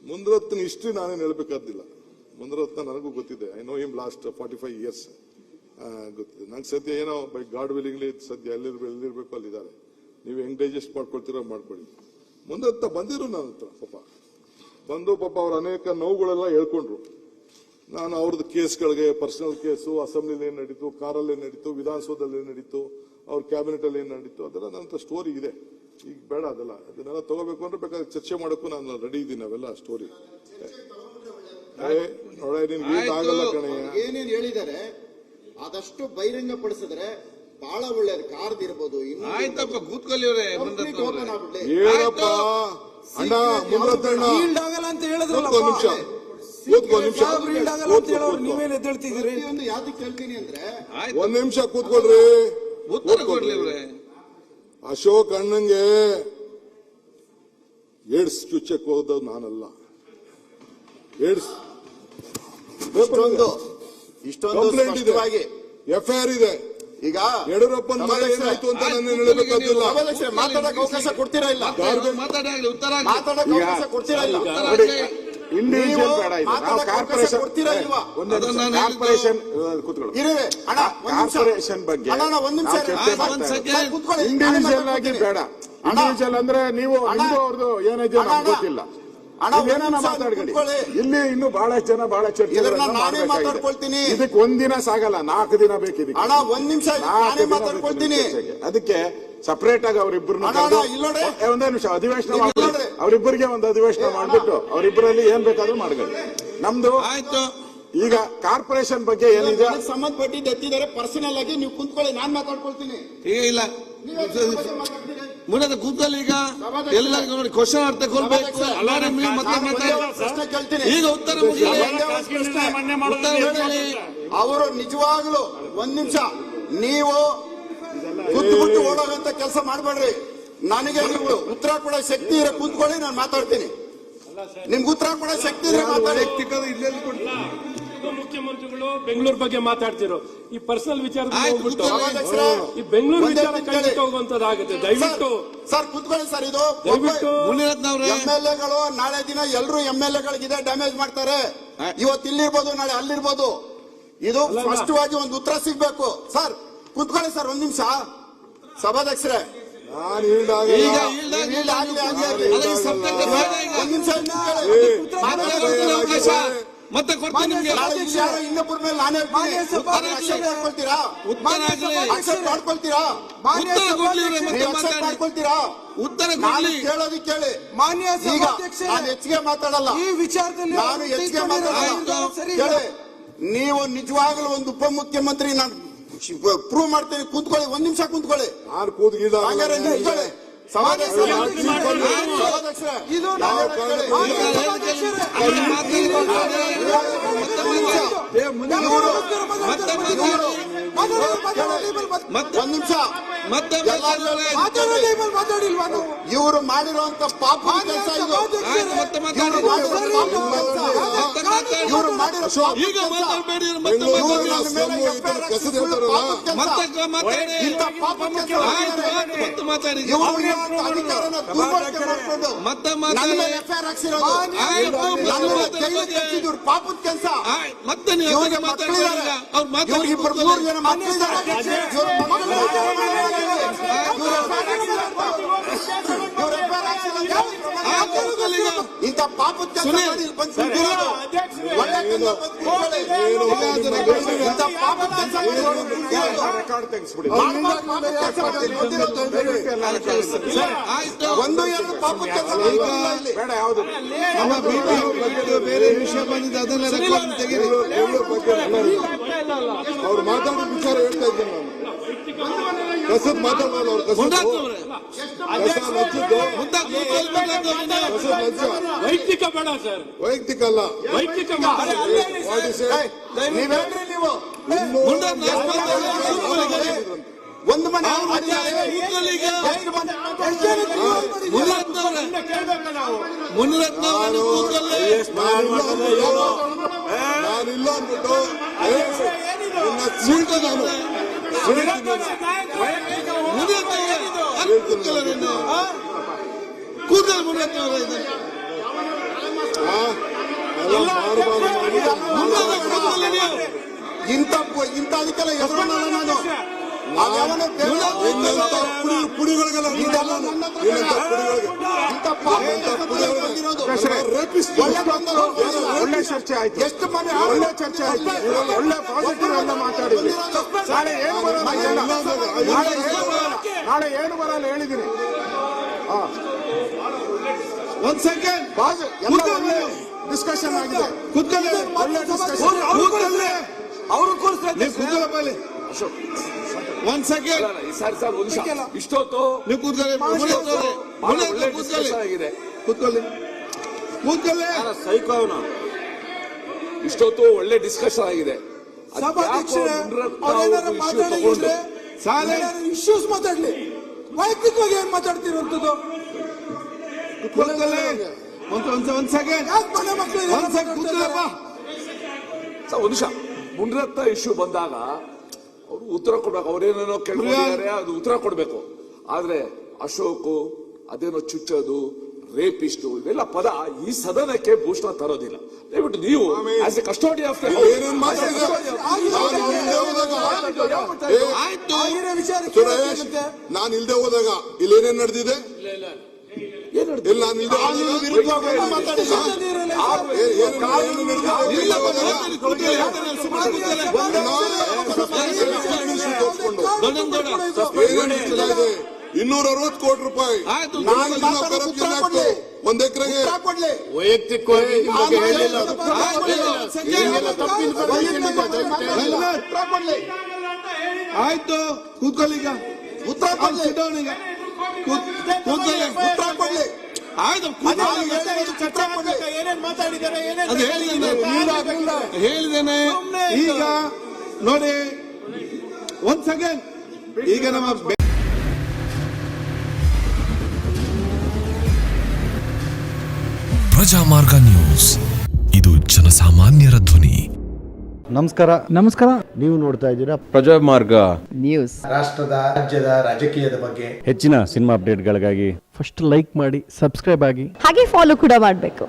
Munirathna history ನಾನೇನು ಹೇಳ್ಬೇಕಾದಿಲ್ಲ. ಮುನಿರತ್ನ ನನಗೂ ಗೊತ್ತಿದೆ. I know him last 45 years ಗೊತ್ತಿದೆ ನಂಗೆ. ಸದ್ಯ ಏನೋ ಬೈ ಗಾಡ್ ವಿಲ್ಲಿಂಗ್ಲಿ ಸದ್ಯ ಎಲ್ಲಿರ್ಬೇಕು ಅಲ್ಲಿದ್ದಾರೆ. ನೀವು ಹೆಂಗ್ ಡೈಜೆಸ್ಟ್ ಮಾಡ್ಕೊಳ್ತೀರೋ ಮಾಡ್ಕೊಳ್ಳಿ. ಮುನಿರತ್ನ ಬಂದಿರು ನನ್ನ ಹತ್ರ ಬಂದು ಪಾಪ ಅವ್ರ ಅನೇಕ ನೋವುಗಳೆಲ್ಲ ಹೇಳ್ಕೊಂಡ್ರು. ನಾನು ಅವ್ರದ್ದು ಕೇಸ್ಗಳಿಗೆ ಪರ್ಸನಲ್ ಕೇಸು, ಅಸೆಂಬ್ಲಿಲಿ ಏನ್ ನಡೀತು, ಕಾರಲ್ಲಿ ಏನ್ ನಡೀತು, ವಿಧಾನಸೌಧದಲ್ಲಿ ಏನ್ ನಡೀತು, ಅವ್ರ ಕ್ಯಾಬಿನೆಟ್ ಅಲ್ಲಿ ಏನ್ ನಡೀತು, ಅದೆಲ್ಲ ನನ್ನ ಸ್ಟೋರಿ ಇದೆ. ಈಗ ಬೇಡ ಅದನ್ನೆಲ್ಲ ತಗೋಬೇಕು ಅಂದ್ರೆ ಬೇಕಾದ್ರೆ ಚರ್ಚೆ ಮಾಡೋಕ್ಕೂ ನಾನು ರೆಡಿ ಇದ್ದೀನಿ. ಅವೆಲ್ಲ ಸ್ಟೋರಿ ನೋಡ ನಿನ್ಗೆ ಆಗಲ್ಲ ಕಣಯ್ಯ. ಏನೇನ್ ಹೇಳಿದ್ದಾರೆ ಆದಷ್ಟು ಬಹಿರಂಗ ಪಡಿಸಿದ್ರೆ ಬಹಳ ಒಳ್ಳೇದು. ಕಾರ್ಡ್ ಇರ್ಬೋದು. ಆಯ್ತಪ್ಪ ಕೂತ್ಕೊಳ್ಳಿ ಅವರೇ. ಏನಪ್ಪ ಅಣ್ಣ ಮುನಿರತ್ನ ಅಂತ ಹೇಳಿದ್ರಲ್ಲ, ನಿಮಿಷ ನೀವೇನ್ ಎದ್ದೇಳ್ತಿದ್ದೀರಿ? ಯಾವ್ದಕ್ಕೆ ಕೇಳ್ತೀನಿ ಅಂದ್ರೆ ಒಂದ್ ನಿಮಿಷ ಕೂತ್ಕೊಳ್ರಿ. ಉತ್ತರ ಕೊಡ್ಲಿ ಅವ್ರೆ. ಅಶೋಕ್ ಅಣ್ಣಂಗೆ ಏಡ್ಸ್ ಚುಚ್ಚಕ್ ಹೋದ ನಾನಲ್ಲ. ಏಡ್ಸ್ ಇಷ್ಟೊಂದು ಸ್ಪಷ್ಟವಾಗಿ FIR ಇದೆ. ಈಗ ಯಡಿಯೂರಪ್ಪನ ಮನೆ ಏನಾಯ್ತು ಅಂತ ನಾನು ಹೇಳಬೇಕಾಗಿಲ್ಲ. ಮಾತಾಡಕ್ಕೆ ಅವಕಾಶ ಕೊಡ್ತೀರಾ ಇಲ್ಲ? ಮಾತಾಡಲಿ ಉತ್ತರ ಮಾತಾಡಕ್ಕೆ ಅವಕಾಶ ಕೊಡ್ತೀರಾ ಇಲ್ಲ? ಇಂಡಿವಿಜುವಲ್ ಬೇಡ, ಇದು ನಾವು ಕಾರ್ಪೊರೇಷನ್ ಕಾರ್ಪೊರೇಷನ್ ಬಗ್ಗೆ ಇಂಡಿವಿಜುವಲ್ ಆಗಿ ಬೇಡ. ಇಂಡಿವಿಜುವಲ್ ಅಂದ್ರೆ ನೀವು ನಿಮ್ದು ಅವ್ರದ್ದು ಏನಿದೆ ನಮ್ಗೆ ಗೊತ್ತಿಲ್ಲ. ಮಾತಾಡ್ಕೊಳ್ಳಿ. ಇಲ್ಲಿ ಇನ್ನು ಬಹಳಷ್ಟು ಜನ ಬಹಳ ಚರ್ಚೆ. ಇದಕ್ಕೆ ಒಂದಿನ ಸಾಗಲ್ಲ, 4 ದಿನ ಬೇಕಿದೆ. ಒಂದ್ ನಿಮಿಷ ಮಾತಾಡ್ಕೊಳ್ತೀನಿ. ಅದಕ್ಕೆ ಸಪರೇಟ್ ಆಗಿ ಅವರಿಬ್ಬರು ಒಂದೇ ನಿಮಿಷ ಅಧಿವೇಶನ ಮಾಡ್ಕೊಳ್ಳಿ. ಅವರಿಬ್ಬರಿಗೆ ಒಂದು ಅಧಿವೇಶನ ಮಾಡ್ಬಿಟ್ಟು ಅವರಿಬ್ಬರಲ್ಲಿ ಏನ್ ಬೇಕಾದ್ರೂ ಮಾಡ್ಕೊಳ್ಳಿ. ನಮ್ದು ಈಗ ಕಾರ್ಪೊರೇಷನ್ ಬಗ್ಗೆ ಏನಿದೆ ಸಂಬಂಧಪಟ್ಟಿದ್ದು ಎತ್ತಿದ್ದಾರೆ. ಪರ್ಸನಲ್ ಆಗಿ ನೀವು ಕುಂತ್ಕೊಳ್ಳಿ, ನಾನ್ ಮಾತಾಡ್ಕೊಳ್ತೀನಿ. ಇಲ್ಲ ಮುಂದೆ ಕೂತ್ಕೊಳ್ಳಿ. ಈಗ ಎಲ್ಲರಿಗೂ ನೋಡಿ ಕ್ವಶನ್ ಅರ್ಥ ಕೊಡ್ಬೇಕು. ಈಗ ಉತ್ತರ ಅವರು ನಿಜವಾಗ್ಲು ಒಂದ್ ನಿಮಿಷ ನೀವು ಕೂತ್ಬಿಟ್ಟು ಓಡೋಗಂತ ಕೆಲಸ ಮಾಡ್ಬೇಡ್ರಿ. ನನಗೆ ನೀವು ಉತ್ತರ ಕೊಡೋ ಶಕ್ತಿ ಇರೋ ಕೂತ್ಕೊಳ್ಳಿ, ನಾನು ಮಾತಾಡ್ತೀನಿ. ನಿಮ್ಗೆ ಉತ್ತರ ಕೊಡೋ ಶಕ್ತಿ ಇದ್ರೆ ಮಾತಾಡಿ. ಮುಖ್ಯಮಂತ್ರಿಗಳು ಬೆಂಗಳೂರು ಬಗ್ಗೆ ಮಾತಾಡ್ತಿರೋ ಈ ಪರ್ಸನಲ್ ವಿಚಾರದಲ್ಲಿ ಹೋಗ್ಬಿಟ್ಟು ಈ ಬೆಂಗಳೂರು ವಿಚಾರ ಖಂಡಿತ ಹೋಗುವಂತದ್ದಾಗುತ್ತೆ. ದಯವಿಟ್ಟು ಸರ್ ಕೂತ್ಕೊಳ್ಳಿ ಸರ್. ಇದು MLAಗಳು ನಾಳೆ ದಿನ ಎಲ್ಲರೂ MLAಗಳಿಗೆ ಇದೇ ಡ್ಯಾಮೇಜ್ ಮಾಡ್ತಾರೆ. ಇವತ್ತು ಇಲ್ಲಿರ್ಬೋದು, ನಾಳೆ ಅಲ್ಲಿರ್ಬೋದು. ಇದು ಸ್ಪಷ್ಟವಾಗಿ ಒಂದು ಉತ್ತರ ಸಿಗ್ಬೇಕು. ಸರ್ ಕೂತ್ಕೊಳ್ಳಿ ಸರ್ ಒಂದ್ ನಿಮಿಷ. ಸಭಾಧ್ಯಕ್ಷರೇ ಮತ್ತೆ ಕೊಡ್ತೀನಿ ನಿಮ್ಗೆ. ಇನ್ನೊಬ್ಬರ ಮೇಲೆ ನಾನೇ ಮಾಡ್ಕೊಳ್ತೀರಾ? ಉತ್ತರ ಕೊಡ್ಲಿ. ಕೇಳೋದು ಕೇಳಿ. ಮಾನ್ಯ ನಾನು ಹೆಚ್ಚಿಗೆ ಮಾತಾಡಲ್ಲ ಈ ವಿಚಾರದಲ್ಲಿ. ನಾನು ಹೆಚ್ಚಿಗೆ ಮಾತಾಡಲ್ಲ. ನೀವು ನಿಜವಾಗ್ಲೂ ಒಂದು ಉಪಮುಖ್ಯಮಂತ್ರಿ ನಾನು ಪ್ರೂವ್ ಮಾಡ್ತೀನಿ. ಕೂತ್ಕೊಳ್ಳಿ, ಒಂದ್ ನಿಮಿಷ ಕೂತ್ಕೊಳ್ಳಿ. ಹಾಗಾದ್ರೆ ನಿಂತ್ಕೊಳ್ಳಿ. ಇವರು ಮಾಡಿರುವಂತ ಪಾಪ ಕೆಲಸ ಇದು. ಇವರು ಮಾಡಿರೋ ಪಾಪದ ಕೆಲಸ. ಮತ್ತೆ ಇಂಥ ಪಾಪದ ಕೆಲಸ ಒಂದು ಎರಡು ಪಾಪದ ಕೆಲಸ ಬೇಡ. ಯಾವುದು ಬೇರೆ ವಿಷಯ ಬಂದಿದೆ ಅದನ್ನ ರೆಕಾರ್ಡ್ ತೆಗೀರಿ. ಅವ್ರು ಮಾತಾಡೋ ವಿಚಾರ ಹೇಳ್ತಾ ಇದ್ದೇನೆ ನಾನು. ಕಸದ್ ಮಾತಾಡೋದು ಅವ್ರು ವೈಯಕ್ತಿಕ ಬೇಡ ಸರ್. ವೈಯಕ್ತಿಕ ಅಲ್ಲ, ವೈಯಕ್ತಿಕ ಒಂದು ಮನೆ ನಾನಿಲ್ಲ ಅಂದ್ಬಿಟ್ಟು ಕೂದಲು ಇಂಥದಕ್ಕೆಲ್ಲ ಎದುರಲ್ಲ ನಾನು. ಅದ್ಯಾವನೋ ಪುಡಿಗಳಿಗೆಲ್ಲ ಇದೆಲ್ಲ ನನ್ನ ಹತ್ರ ಬೇಡ. ಇಂಥ ಬಂದಿರೋದು ಒಳ್ಳೆ ಚರ್ಚೆ ಆಯ್ತು, ಎಷ್ಟು ಮನೆ ಒಳ್ಳೆ ಚರ್ಚೆ ಆಯ್ತು, ಒಳ್ಳೆ ಪಾಸಿಟಿವ್ ಎಲ್ಲ ಮಾತಾಡಿದ್ವಿ. ನಾಳೆ ಏನು ಬರಲ್ಲ ಹೇಳ, ನಾಳೆ ಏನು ಬರಲ್ಲ ಹೇಳಿದ್ದೀನಿ. ಒಂದ್ ಸೆಕೆಂಡ್ ಎಲ್ಲ ಒಳ್ಳೆ ಡಿಸ್ಕಷನ್ ಆಗಿದೆ, ಕೂತ್ಕೊಳ್ಳಿ, ಒಳ್ಳೆ ಡಿಸ್ಕಷನ್. ಅವರು ಕೂರಿಸ್ತಾರೆ. ನೀವು ಕೂತ್ಕೊಳ್ಳಪ್ಪ ಇಲ್ಲಿ. ಒಂದ್ ಸೆಕೆಂಡ್ ಇಷ್ಟೊತ್ತು ನೀವು ಕೂತ್ಕೊಳ್ಳಿ, ಕೂತ್ಕೊಳ್ಳಿ, ಕೂತ್ಕೊಳ್ಳಿ. ಇಷ್ಟೊತ್ತು ಒಳ್ಳೆ ಡಿಸ್ಕಷನ್ ಆಗಿದೆ. ಸಭಾಧ್ಯಕ್ಷರೇ ಅವ್ರೇನಾರ ಮಾತಾಡಿದ್ರೆ ಇಶ್ಯೂಸ್ ಮಾತಾಡ್ಲಿ, ವೈಯಕ್ತಿಕವಾಗಿ ಏನ್ ಮಾತಾಡ್ತಿರುವಂತದ್ದು? ಕೂತ್ಕೊಳ್ಳಿ, ಒಂದ್ ಸೆಕೆಂಡ್, ಯಾಕೆ ಮನೆ ಮಕ್ಕಳು ಒಂದ್ ಸೆಕೆಂಡ್ ಕೂತ್ಕೊಳ್ಳಪ್ಪ. ಒಂದು ನಿಮಿಷ, ಮುನ್ರತ್ನ ಇಶ್ಯೂ ಬಂದಾಗ ಅವರು ಉತ್ತರ ಕೊಡ್ಬೇಕು. ಅವರೇನೇನೋ ಕೇಳ್ಕೊಂಡಿದ್ದಾರೆ, ಅದು ಉತ್ತರ ಕೊಡ್ಬೇಕು. ಆದ್ರೆ ಅಶೋಕ್ ಅದೇನೋ ಚುಚ್ಚೋದು, ರೇಪಿಸ್ಟು, ಇವೆಲ್ಲ ಪದ ಈ ಸದನಕ್ಕೆ ಭೂಷಣ ತರೋದಿಲ್ಲ. ದಯವಿಟ್ಟು ನೀವು ಆಸ್ ಎ ಕಸ್ಟೋಡಿ ಆಫ್ ನಾನು ಇಲ್ದೆ ಹೋದಾಗ ಇಲ್ಲೇನೇನ್ ನಡೆದಿದೆ, ಇಲ್ಲ ನಾನು ಇಲ್ದೆ ಇದೆ 260 ಕೋಟಿ ರೂಪಾಯಿ ಒಂದ್ ಎಕರೆಗೆ. ವೈಯಕ್ತಿಕವಾಗಿ ಆಯ್ತು, ಕೂತ್ಕೊಳ್ಳಿ. ಈಗ ಉತ್ತರ ಕೊಡ್ಲಿ, ಈಗ ಕೂತ್ಕೊಳ್ಳಿ, ಉತ್ತರ ಕೊಡ್ಲಿ. ಆಯ್ತು, ಏನೇನ್ ಮಾತಾಡಿದ್ದಾರೆ, ಅದು ಹೇಳಿದ್ದೇನೆ. ಈಗ ನೋಡಿ, ಒಂದ್ ಸೆಕೆಂಡ್, ಈಗ ನಮ್ಮ ಪ್ರಜಾಮಾರ್ಗ ನ್ಯೂಸ್, ಇದು ಜನಸಾಮಾನ್ಯರ ಧ್ವನಿ. ನಮಸ್ಕಾರ. ನೀವು ನೋಡ್ತಾ ಇದ್ದೀರಾ ಪ್ರಜಾಮಾರ್ಗ ನ್ಯೂಸ್. ರಾಷ್ಟ್ರದ ರಾಜ್ಯದ ರಾಜಕೀಯದ ಬಗ್ಗೆ ಹೆಚ್ಚಿನ ಸಿನಿಮಾ ಅಪ್ಡೇಟ್ಗಳಿಗಾಗಿ ಫಸ್ಟ್ ಲೈಕ್ ಮಾಡಿ, ಸಬ್ಸ್ಕ್ರೈಬ್ ಆಗಿ, ಹಾಗೆ ಫಾಲೋ ಕೂಡ ಮಾಡಬೇಕು.